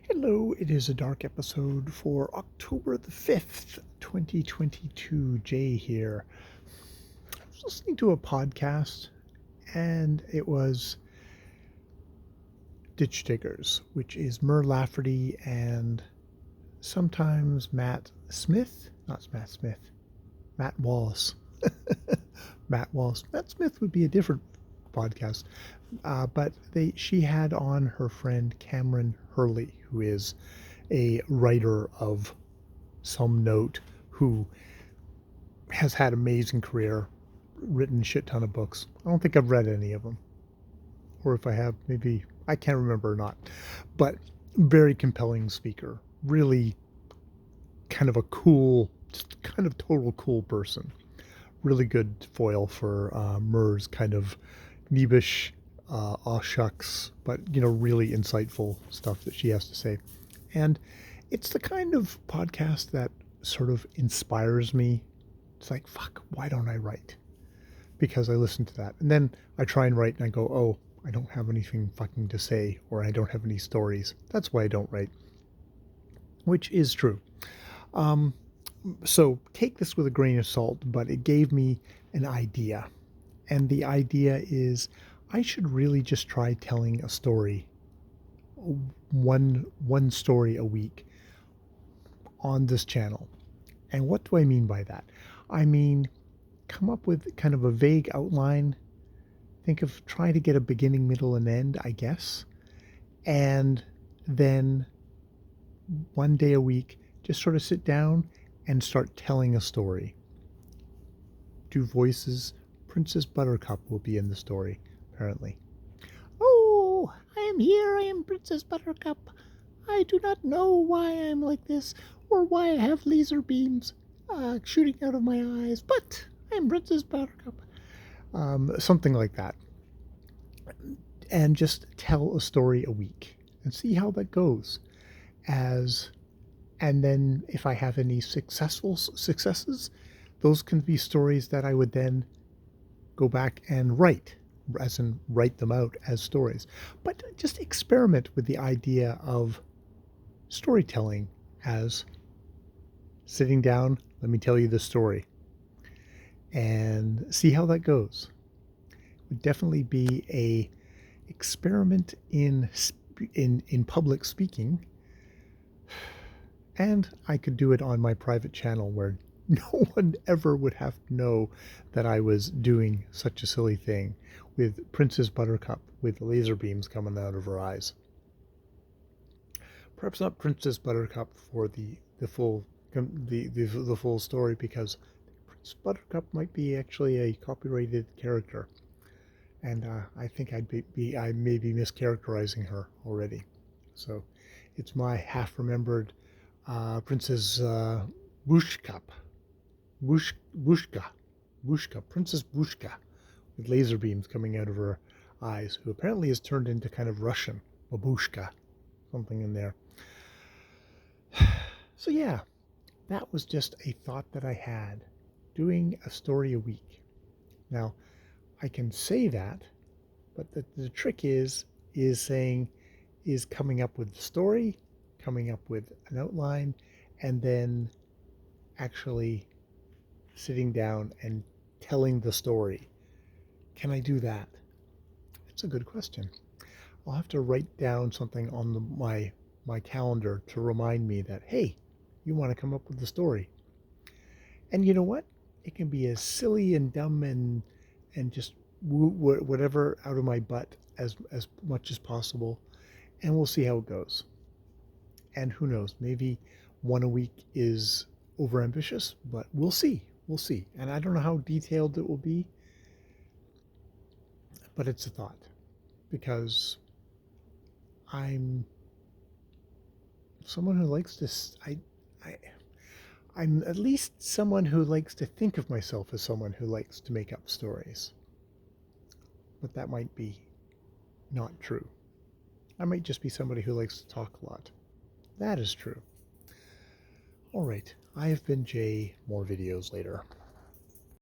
Hello, it is a dark episode for October the 5th, 2022. Jay here. I was listening to a podcast and it was Ditch Diggers, which is Mur Lafferty and sometimes Matt Smith. Not Matt Smith, Matt Wallace. Matt Wallace. Matt Smith would be a different podcast. But she had on her friend Cameron Hurley, who is a writer of some note, who has had an amazing career, written a shit ton of books. I don't think I've read any of them. Or if I have, maybe I can't remember or not. But very compelling speaker. Really kind of a cool, just kind of total cool person. Really good foil for Mur's kind of neebish, aw shucks, but really insightful stuff that she has to say. And it's the kind of podcast that sort of inspires me. It's like, fuck, why don't I write? Because I listen to that. And then I try and write and I go, oh, I don't have anything fucking to say, or I don't have any stories. That's why I don't write. Which is true. So take this with a grain of salt, but it gave me an idea. And the idea is I should really just try telling a story, one story a week on this channel. And what do I mean by that? I mean, come up with kind of a vague outline. Think of trying to get a beginning, middle, and end, I guess. And then one day a week, just sort of sit down and start telling a story. Do voices. Princess Buttercup will be in the story, apparently. Oh, I am here. I am Princess Buttercup. I do not know why I am like this, or why I have laser beams shooting out of my eyes, but I am Princess Buttercup. Something like that. And just tell a story a week and see how that goes. And then if I have any successes, those can be stories that I would then go back and write, as in write them out as stories. But just experiment with the idea of storytelling as sitting down, let me tell you the story, and see how that goes. It would definitely be a experiment in public speaking. And I could do it on my private channel where no one ever would have to know that I was doing such a silly thing with Princess Buttercup with laser beams coming out of her eyes. Perhaps not Princess Buttercup for the full story, because Princess Buttercup might be actually a copyrighted character, and I think I may be mischaracterizing her already. So it's my half-remembered Princess Bushka, Princess Bushka, with laser beams coming out of her eyes, who apparently has turned into kind of Russian, babushka, something in there. So yeah, that was just a thought that I had, doing a story a week. Now, I can say that, but the trick is coming up with the story, coming up with an outline, and then actually sitting down and telling the story. Can I do that? It's a good question. I'll have to write down something on my calendar to remind me that, hey, you want to come up with the story. And you know what? It can be as silly and dumb and just whatever out of my butt as much as possible, and we'll see how it goes. And who knows, maybe one a week is overambitious, but we'll see. We'll see. And I don't know how detailed it will be, but it's a thought, because I'm someone who likes to, I'm at least someone who likes to think of myself as someone who likes to make up stories. But that might be not true. I might just be somebody who likes to talk a lot. That is true. All right, I have been Jay. More videos later.